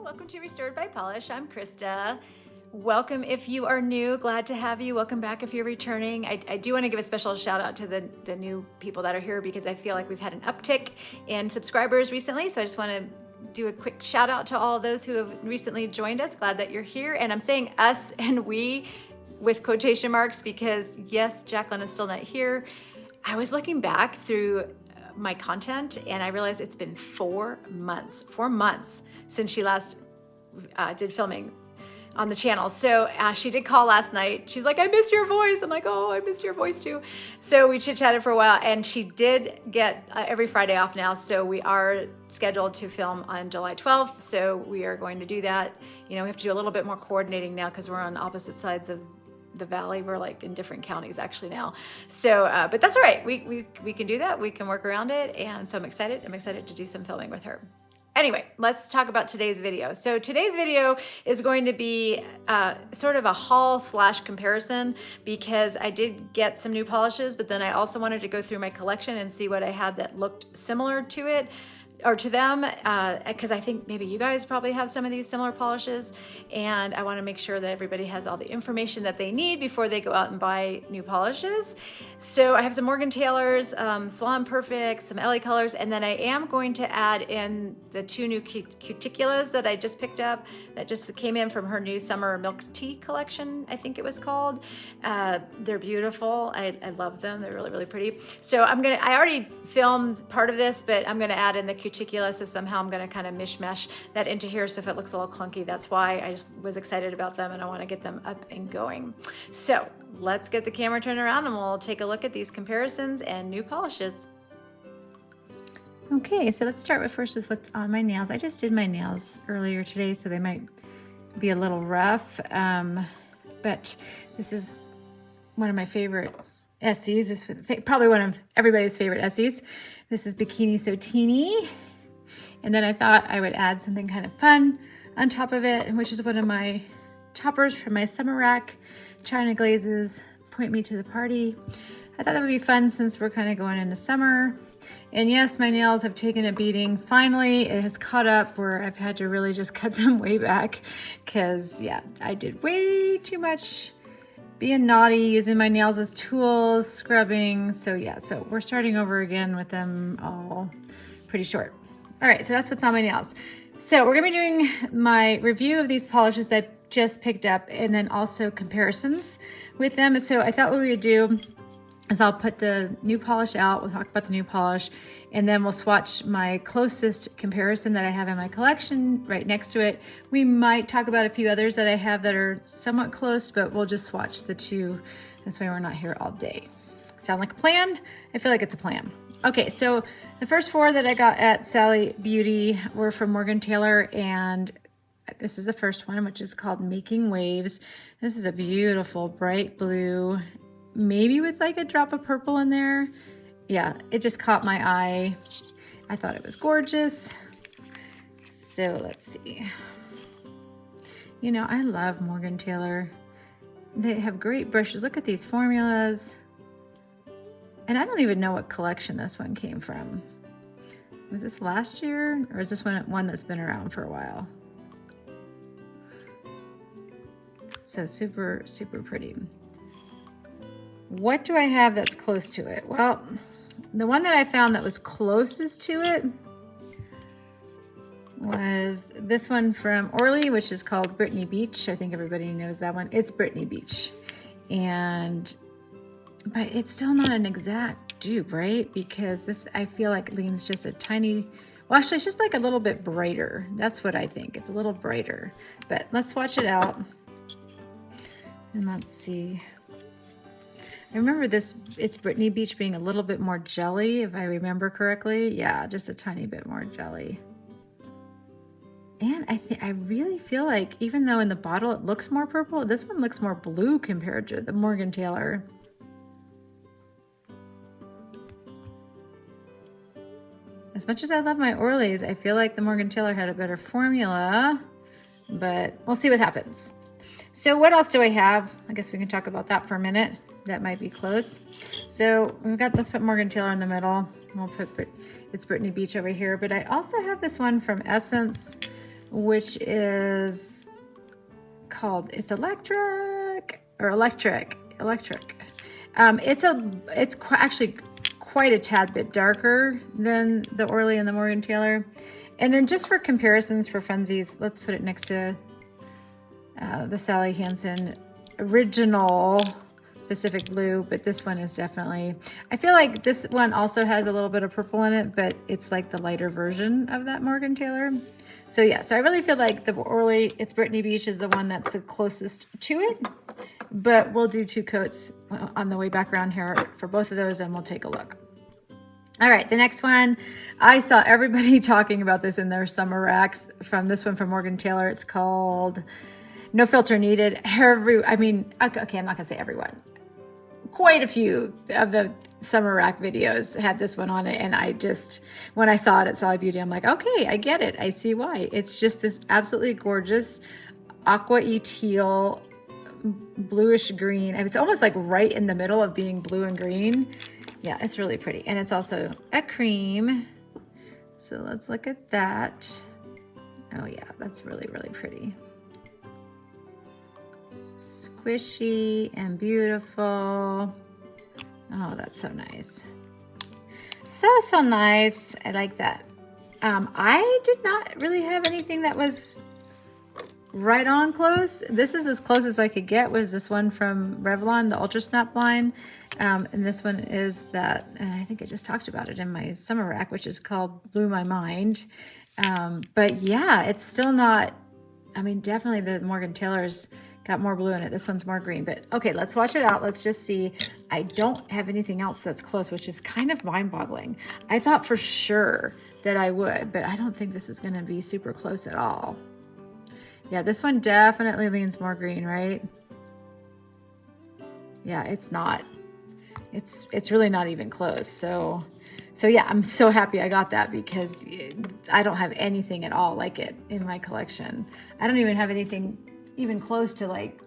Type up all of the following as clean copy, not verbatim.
welcome to Restored by Polish. I'm Krista. Welcome if you are new, glad to have you. Welcome back if you're returning. I do want to give a special shout out to the new people that are here because I feel like we've had an uptick in subscribers recently. So I just want to do a quick shout out to all of those who have recently joined us. Glad that you're here. And I'm saying us and we with quotation marks because yes, Jacqueline is still not here. I was looking back through my content and I realized it's been 4 months since she last did filming on the channel. So she did call last night. She's like, I miss your voice. I'm like, oh, I miss your voice too. So we chit-chatted for a while and she did get every Friday off now. So we are scheduled to film on July 12th. So we are going to do that. You know, we have to do a little bit more coordinating now because we're on opposite sides of the valley. We're like in different counties actually now. So, but that's all right. We can do that. We can work around it. And so I'm excited to do some filming with her. Anyway, let's talk about today's video. So today's video is going to be sort of a haul / comparison because I did get some new polishes, but then I also wanted to go through my collection and see what I had that looked similar to it or to them, because I think maybe you guys probably have some of these similar polishes, and I want to make sure that everybody has all the information that they need before they go out and buy new polishes. So I have some Morgan Taylors, Salon Perfect, some LA colors, and then I am going to add in the 2 new Cuticulas that I just picked up that just came in from her new summer milk tea collection, I think it was called. They're beautiful. I love them. They're really, really pretty. So I already filmed part of this, but I'm gonna add in the Cuticula, so somehow I'm gonna kind of mishmash that into here, so if it looks a little clunky, that's why. I just was excited about them and I wanna get them up and going. So let's get the camera turned around and we'll take a look at these comparisons and new polishes. Okay, so let's start first with what's on my nails. I just did my nails earlier today, so they might be a little rough, but this is one of my favorite Essies. This is probably one of everybody's favorite Essies. This is Bikini So Teeny. And then I thought I would add something kind of fun on top of it, which is one of my toppers from my summer rack, China Glazes, Point Me to the Party. I thought that would be fun since we're kind of going into summer. And yes, my nails have taken a beating. Finally, it has caught up where I've had to really just cut them way back because yeah, I did way too much being naughty, using my nails as tools, scrubbing. So yeah, so we're starting over again with them all pretty short. All right, so that's what's on my nails. So we're gonna be doing my review of these polishes I just picked up and then also comparisons with them. So I thought what we would do is I'll put the new polish out, we'll talk about the new polish, and then we'll swatch my closest comparison that I have in my collection right next to it. We might talk about a few others that I have that are somewhat close, but we'll just swatch the 2. This way we're not here all day. Sound like a plan? I feel like it's a plan. Okay, so the first 4 that I got at Sally Beauty were from Morgan Taylor, and this is the first one, which is called Making Waves. This is a beautiful bright blue, maybe with like a drop of purple in there. Yeah, it just caught my eye. I thought it was gorgeous. So let's see. You know, I love Morgan Taylor. They have great brushes. Look at these formulas. And I don't even know what collection this one came from. Was this last year or is this one that's been around for a while? So super, super pretty. What do I have that's close to it? Well, the one that I found that was closest to it was this one from Orly, which is called Brittney Beach. I think everybody knows that one. It's Brittney Beach. But it's still not an exact dupe, right? Because this, I feel like, leans just a tiny, well, actually, it's just like a little bit brighter. That's what I think. It's a little brighter. But let's swatch it out. And let's see. I remember this, it's Brittney Beach being a little bit more jelly, if I remember correctly. Yeah, just a tiny bit more jelly. And I really feel like, even though in the bottle it looks more purple, this one looks more blue compared to the Morgan Taylor. As much as I love my Orlys, I feel like the Morgan Taylor had a better formula, but we'll see what happens. So what else do I have? I guess we can talk about that for a minute. That might be close. So we've got, let's put Morgan Taylor in the middle. We'll put, it's Brittney Beach over here, but I also have this one from Essence, which is called, it's electric. Actually quite a tad bit darker than the Orly and the Morgan Taylor. And then just for comparisons, for funsies, let's put it next to the Sally Hansen original Pacific Blue, but this one is definitely, I feel like this one also has a little bit of purple in it, but it's like the lighter version of that Morgan Taylor. So yeah, so I really feel like the Orly, it's Brittney Beach, is the one that's the closest to it, but we'll do 2 coats on the way back around here for both of those and we'll take a look. All right, the next one, I saw everybody talking about this in their summer racks from this one from Morgan Taylor. It's called No Filter Needed. Okay, I'm not gonna say everyone. Quite a few of the summer rack videos had this one on it, and I just, when I saw it at Sally Beauty, I'm like, okay, I get it. I see why. It's just this absolutely gorgeous aqua-y teal, bluish green. It's almost like right in the middle of being blue and green. Yeah, it's really pretty. And it's also a cream. So let's look at that. Oh yeah, that's really, really pretty. Squishy and beautiful. Oh, that's so nice. So nice. I like that. I did not really have anything that was right on close. This is as close as I could get, was this one from Revlon, the Ultra Snap line. And this one is that, and I think I just talked about it in my summer rack, which is called Blew My Mind. But yeah, it's still not, I mean, definitely the Morgan Taylor's got more blue in it. This one's more green, but okay, let's watch it out. Let's just see. I don't have anything else that's close, which is kind of mind-boggling. I thought for sure that I would, but I don't think this is gonna be super close at all. Yeah, this one definitely leans more green, right? Yeah, it's not. It's really not even close. So yeah, I'm so happy I got that because I don't have anything at all like it in my collection. I don't even have anything even close to like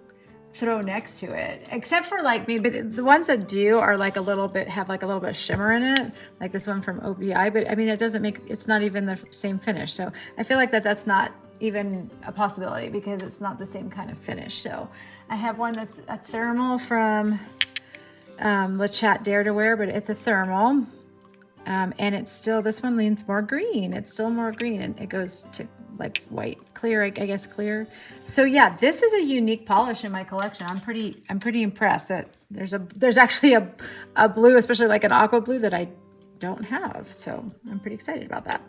throw next to it, except for like maybe the ones that do are like a little bit, have like a little bit of shimmer in it, like this one from OBI, but I mean, it doesn't make, it's not even the same finish. So I feel like that's not even a possibility because it's not the same kind of finish. So I have one that's a thermal from Le Chat Dare to Wear, but it's a thermal. And it's still, this one leans more green. It's still more green and it goes to like white, clear, I guess clear. So yeah, this is a unique polish in my collection. I'm pretty impressed that there's actually a blue, especially like an aqua blue, that I don't have. So I'm pretty excited about that.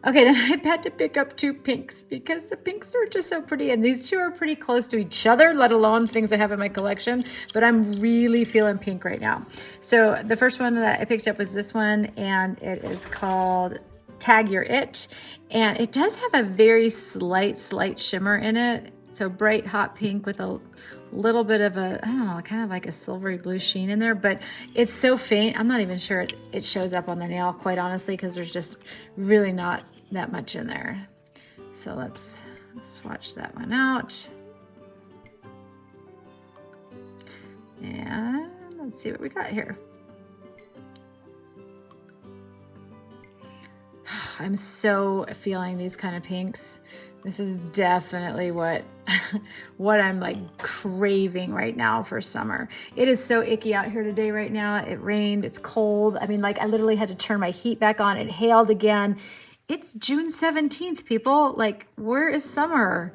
Okay, then I've had to pick up 2 pinks because the pinks are just so pretty. And these 2 are pretty close to each other, let alone things I have in my collection. But I'm really feeling pink right now. So the first one that I picked up was this one, and it is called Tag Your It. And it does have a very slight shimmer in it. So bright hot pink with a little bit of a, I don't know, kind of like a silvery blue sheen in there, but it's so faint. I'm not even sure it shows up on the nail, quite honestly, because there's just really not that much in there. So let's swatch that one out. And let's see what we got here. I'm so feeling these kind of pinks. This is definitely what I'm like craving right now for summer. It is so icky out here today right now. It rained, it's cold. I mean, like I literally had to turn my heat back on. It hailed again. It's June 17th, people. Like, where is summer?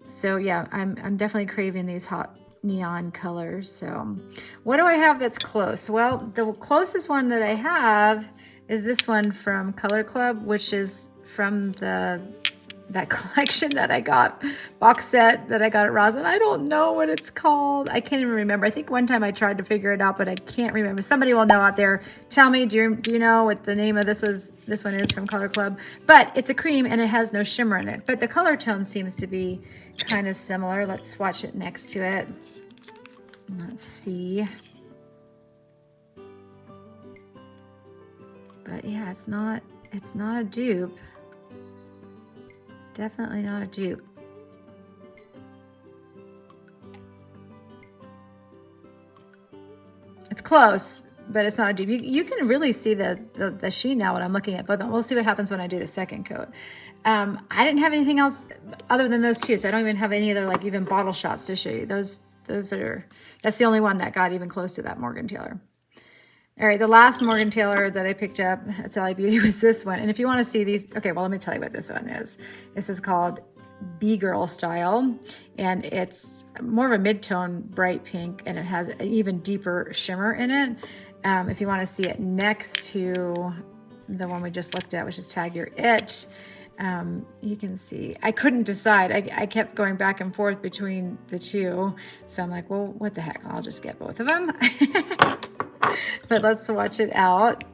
So yeah, I'm definitely craving these hot neon colors. So what do I have that's close? Well, the closest one that I have is this one from Color Club, which is from that collection that I got, box set that I got at Rosin. I don't know what it's called. I can't even remember. I think one time I tried to figure it out, but I can't remember. Somebody will know out there. Tell me, do you know what the name of this one is from Color Club? But it's a cream and it has no shimmer in it. But the color tone seems to be kind of similar. Let's swatch it next to it. Let's see. But yeah, it's not a dupe. Definitely not a dupe. It's close. but it's not a dupe. You can really see the sheen now when I'm looking at both of them. We'll see what happens when I do the second coat. I didn't have anything else other than those two, so I don't even have any other like even bottle shots to show you. That's the only one that got even close to that Morgan Taylor. All right, the last Morgan Taylor that I picked up at Sally Beauty was this one. And if you want to see these, okay, well, let me tell you what this one is. This is called B-Girl Style, and it's more of a mid-tone bright pink, and it has an even deeper shimmer in it. If you want to see it next to the one we just looked at, which is Tag Your It, you can see, I couldn't decide. I kept going back and forth between the two. So I'm like, well, what the heck? I'll just get both of them. But let's watch it out.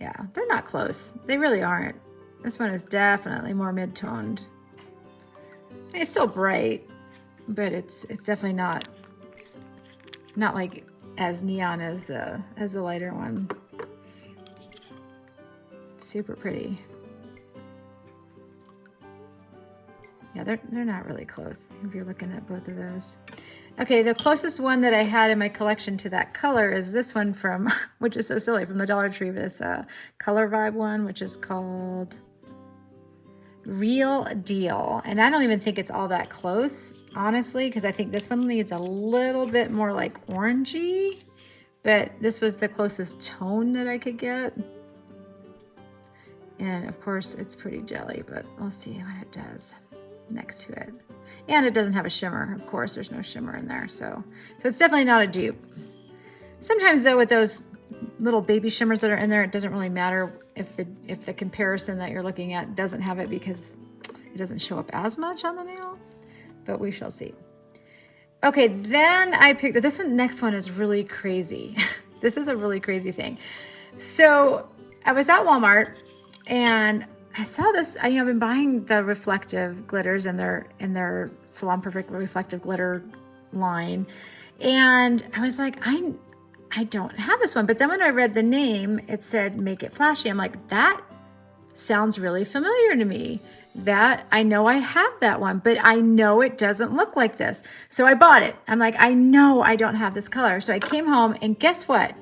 Yeah, they're not close. They really aren't. This one is definitely more mid-toned. I mean, it's still bright, but it's definitely not like as neon as the lighter one. Super pretty. Yeah, they're not really close if you're looking at both of those. Okay, the closest one that I had in my collection to that color is this one from, which is so silly, from the Dollar Tree, this Color Vibe one, which is called Real Deal. And I don't even think it's all that close, honestly, because I think this one needs a little bit more like orangey, but this was the closest tone that I could get. And of course, it's pretty jelly, but we'll see what it does next to it. And it doesn't have a shimmer. Of course, there's no shimmer in there. So it's definitely not a dupe. Sometimes though, with those little baby shimmers that are in there, it doesn't really matter if the comparison that you're looking at doesn't have it, because it doesn't show up as much on the nail, but we shall see. Okay, then I picked this one. Next one is really crazy. This is a really crazy thing. So I was at Walmart and I saw this. I've been buying the reflective glitters in their Salon Perfect reflective glitter line, and I was like, I don't have this one. But then when I read the name, it said Make It Flashy. I'm like, that sounds really familiar to me. That I know I have that one, but I know it doesn't look like this. So I bought it. I'm like, I know I don't have this color. So I came home, and guess what?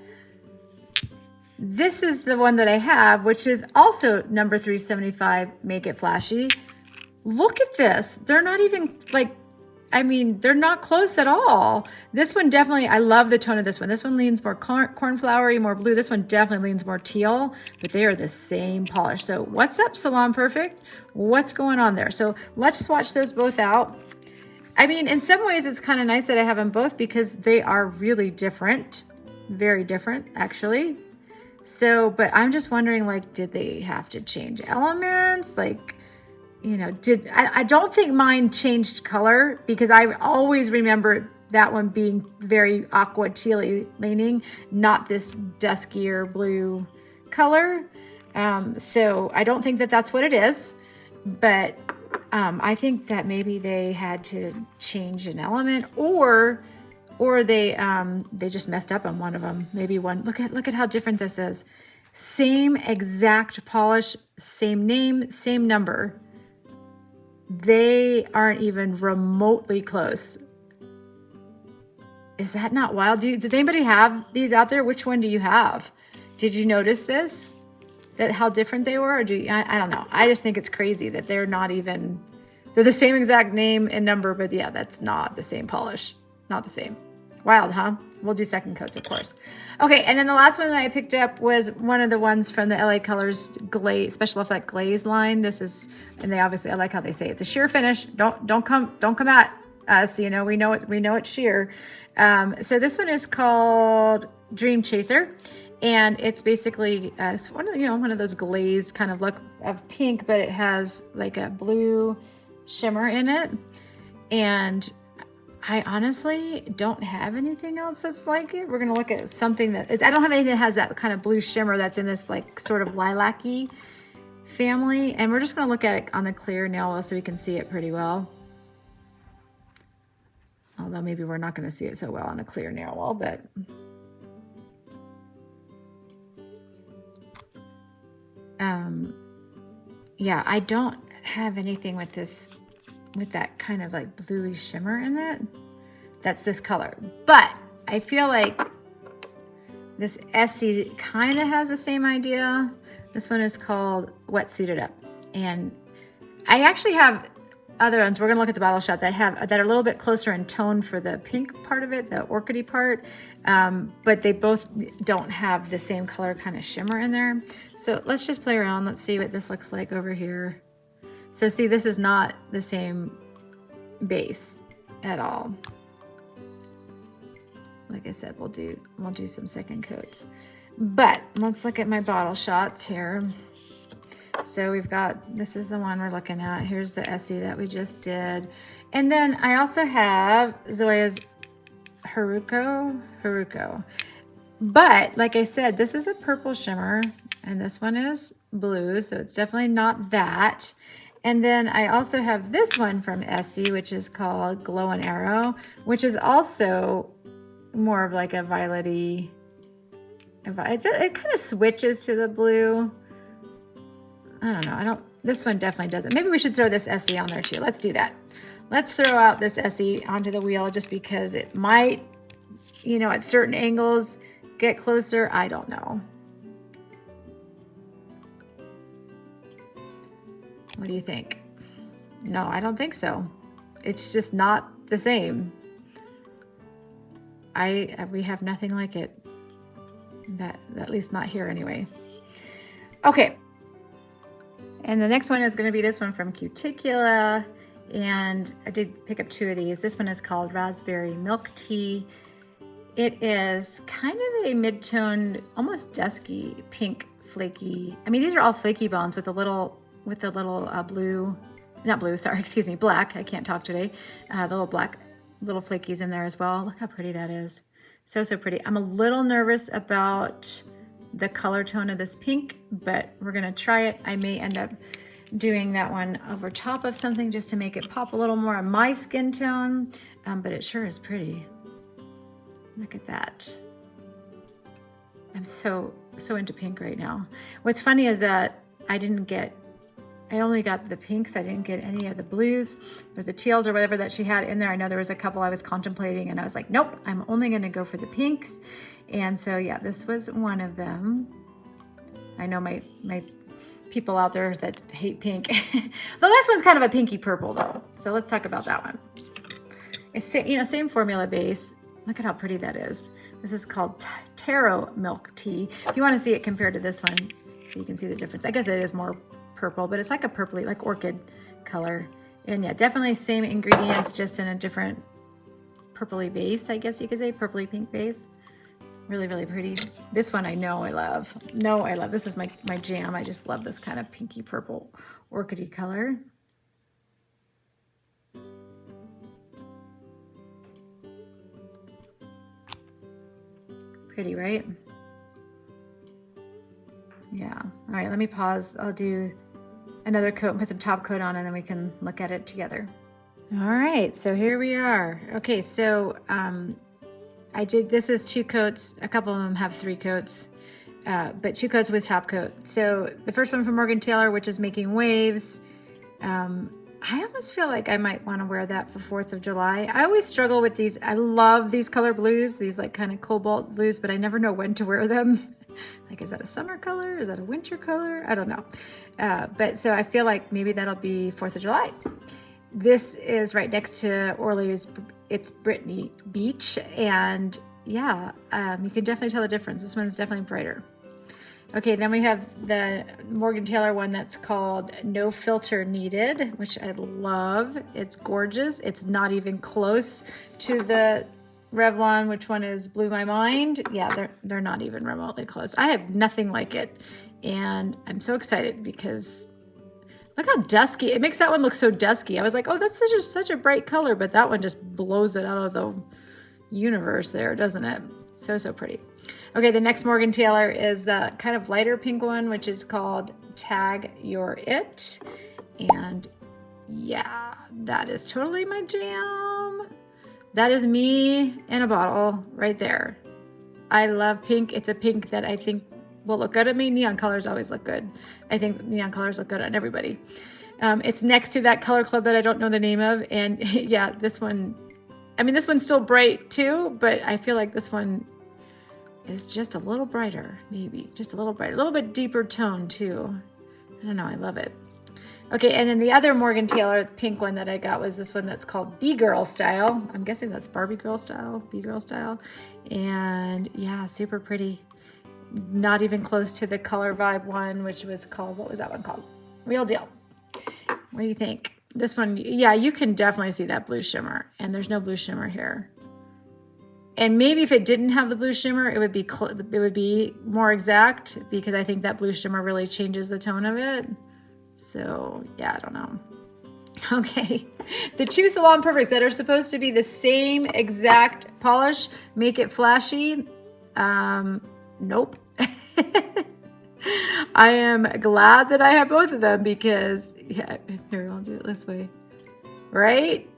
This is the one that I have, which is also number 375, Make It Flashy. Look at this. They're not even like, I mean, they're not close at all. This one definitely, I love the tone of this one. This one leans more cornflowery, more blue. This one definitely leans more teal, but they are the same polish. So what's up, Salon Perfect? What's going on there? So let's swatch those both out. I mean, in some ways, it's kind of nice that I have them both because they are really different. Very different, actually. So, but I'm just wondering, like, did they have to change elements? Like, I don't think mine changed color, because I always remember that one being very aqua tealy leaning, not this duskier blue color. So I don't think that that's what it is, but I think that maybe they had to change an element, or they just messed up on one of them. Maybe one. Look at how different this is. Same exact polish, same name, same number. They aren't even remotely close. Is that not wild? Does anybody have these out there? Which one do you have? Did you notice this? That how different they were? Or I don't know. I just think it's crazy that they're the same exact name and number, but yeah, that's not the same polish. Not the same. Wild, huh? We'll do second coats, of course. Okay, and then the last one that I picked up was one of the ones from the LA Colors Glaze, Special Effect Glaze line. This is, and they obviously, I like how they say it's a sheer finish. Don't come at us. We know it's sheer. So this one is called Dream Chaser, and it's basically it's one of those glaze kind of look of pink, but it has like a blue shimmer in it, and I honestly don't have anything else that's like it. We're going to look at something that, I don't have anything that has that kind of blue shimmer that's in this like sort of lilac-y family. And we're just going to look at it on the clear nail wheel so we can see it pretty well. Although maybe we're not going to see it so well on a clear nail wheel, but. Yeah, I don't have anything with this with that kind of like bluey shimmer in it. That's this color. But I feel like this Essie kind of has the same idea. This one is called Wetsuit It Up. And I actually have other ones. We're gonna look at the bottle shot that are a little bit closer in tone for the pink part of it, the orchidy part. But they both don't have the same color kind of shimmer in there. So let's just play around. Let's see what this looks like over here. So see, this is not the same base at all. Like I said, we'll do some second coats. But let's look at my bottle shots here. So we've got, this is the one we're looking at. Here's the Essie that we just did. And then I also have Zoya's Haruko. But like I said, this is a purple shimmer and this one is blue. So it's definitely not that. And then I also have this one from Essie, which is called Glow and Arrow, which is also more of like a violety. It kind of switches to the blue. I don't know. This one definitely doesn't. Maybe we should throw this Essie on there too. Let's do that. Let's throw out this Essie onto the wheel just because it might, you know, at certain angles get closer. I don't know. What do you think? No, I don't think so. It's just not the same. We have nothing like it. At least not here anyway. Okay. And the next one is going to be this one from Cuticula. And I did pick up two of these. This one is called Raspberry Milk Tea. It is kind of a mid-toned, almost dusky, pink, flaky. I mean, these are all flaky bonds with the little blue, not blue, sorry, excuse me, black. I can't talk today. The little black, little flakies in there as well. Look how pretty that is. So, so pretty. I'm a little nervous about the color tone of this pink, but we're gonna try it. I may end up doing that one over top of something just to make it pop a little more on my skin tone, but it sure is pretty. Look at that. I'm so into pink right now. What's funny is that I only got the pinks. I didn't get any of the blues or the teals or whatever that she had in there. I know there was a couple I was contemplating and I was like, nope, I'm only gonna go for the pinks. And so yeah, this was one of them. I know my people out there that hate pink. The last one's kind of a pinky purple though. So let's talk about that one. It's, you know, same formula base. Look at how pretty that is. This is called Taro Milk Tea. If you want to see it compared to this one, so you can see the difference. I guess it is more purple, but it's like a purpley, like orchid color. And yeah, definitely same ingredients, just in a different purpley base, I guess you could say, purpley pink base. Really, really pretty. This one I know I love. This is my jam. I just love this kind of pinky purple orchidy color. Pretty, right? Yeah. All right, let me pause. I'll do another coat and put some top coat on and then we can look at it together. All right, so here we are. Okay, so this is 2 coats. A couple of them have 3 coats, but 2 coats with top coat. So the first one from Morgan Taylor, which is Making Waves. I almost feel like I might want to wear that for 4th of July. I always struggle with these. I love these color blues, these like kind of cobalt blues, but I never know when to wear them. Like, is that a summer color? Is that a winter color? I don't know. But so I feel like maybe that'll be 4th of July. This is right next to Orly's. It's Brittney Beach. And yeah, you can definitely tell the difference. This one's definitely brighter. Okay, then we have the Morgan Taylor one that's called No Filter Needed, which I love. It's gorgeous. It's not even close to the Revlon, which one is Blew My Mind. Yeah, they're not even remotely close. I have nothing like it. And I'm so excited because look how dusky. It makes that one look so dusky. I was like, oh, that's such a bright color, but that one just blows it out of the universe there, doesn't it? So, so pretty. Okay, the next Morgan Taylor is the kind of lighter pink one, which is called Tag Your It. And yeah, that is totally my jam. That is me in a bottle right there. I love pink. It's a pink that I think will look good at me. Neon colors always look good. I think neon colors look good on everybody. It's next to that Color Club that I don't know the name of. And yeah, this one, I mean, this one's still bright too, but I feel like this one is just a little brighter, maybe just a little brighter, a little bit deeper tone too. I don't know, I love it. Okay, and then the other Morgan Taylor pink one that I got was this one that's called B-Girl Style. I'm guessing that's Barbie Girl Style, B-Girl Style. And yeah, super pretty. Not even close to the Color Vibe one, which was called, what was that one called? Real Deal. What do you think? This one, yeah, you can definitely see that blue shimmer, and there's no blue shimmer here. And maybe if it didn't have the blue shimmer, it would be more exact, because I think that blue shimmer really changes the tone of it. So yeah, I don't know. Okay, the two Salon Perfects that are supposed to be the same exact polish, make it flashy. Nope. I am glad that I have both of them because, yeah, here, I'll do it this way, right?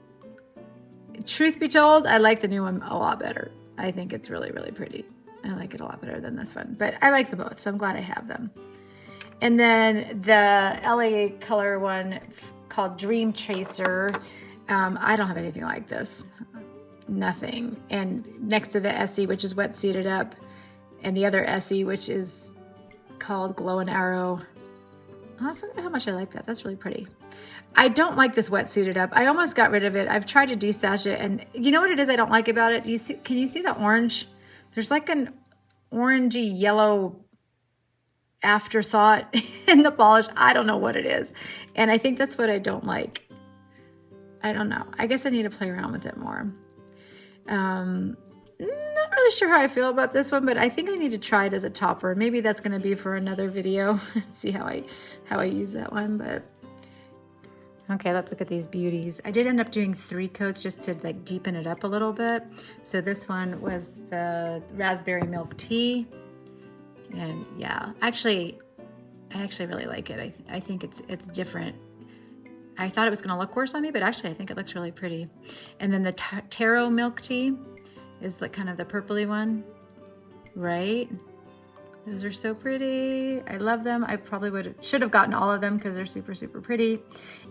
Truth be told, I like the new one a lot better. I think it's really, really pretty. I like it a lot better than this one, but I like them both, so I'm glad I have them. And then the LA Color one called Dream Chaser. I don't have anything like this, nothing. And next to the Essie, which is wetsuited up, and the other Essie, which is called Glow and Arrow. Oh, I forgot how much I like that. That's really pretty. I don't like this wetsuited up. I almost got rid of it. I've tried to destash it, and you know what it is I don't like about it? Do you see? Can you see the orange? There's like an orangey yellow afterthought in the polish. I don't know what it is, and I think that's what I don't like. I don't know. I guess I need to play around with it more. Not really sure how I feel about this one, but I think I need to try it as a topper. Maybe that's going to be for another video. See how I use that one. But okay, let's look at these beauties. I did end up doing 3 coats just to like deepen it up a little bit. So this one was the raspberry milk tea, and yeah, I actually really like it. I think it's different. I thought it was going to look worse on me, but actually I think it looks really pretty. And then the Taro milk tea is like kind of the purpley one, right? Those are so pretty. I love them. I probably should have gotten all of them because they're super, super pretty.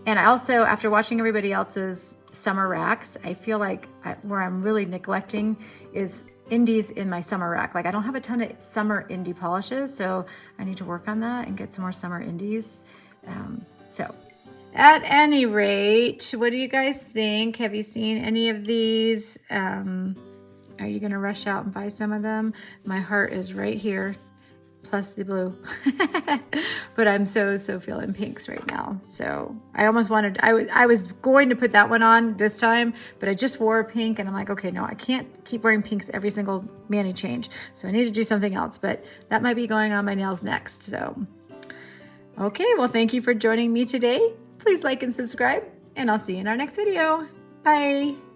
And I also, after watching everybody else's summer racks, I feel like where I'm really neglecting is indies in my summer rack. Like I don't have a ton of summer indie polishes, so I need to work on that and get some more summer indies. So at any rate, what do you guys think? Have you seen any of these? Are you gonna rush out and buy some of them? My heart is right here, plus the blue. But I'm so feeling pinks right now. So I almost wanted, I was going to put that one on this time, but I just wore a pink and I'm like, okay, no, I can't keep wearing pinks every single mani change. So I need to do something else, but that might be going on my nails next. So, okay, well, thank you for joining me today. Please like and subscribe, and I'll see you in our next video. Bye.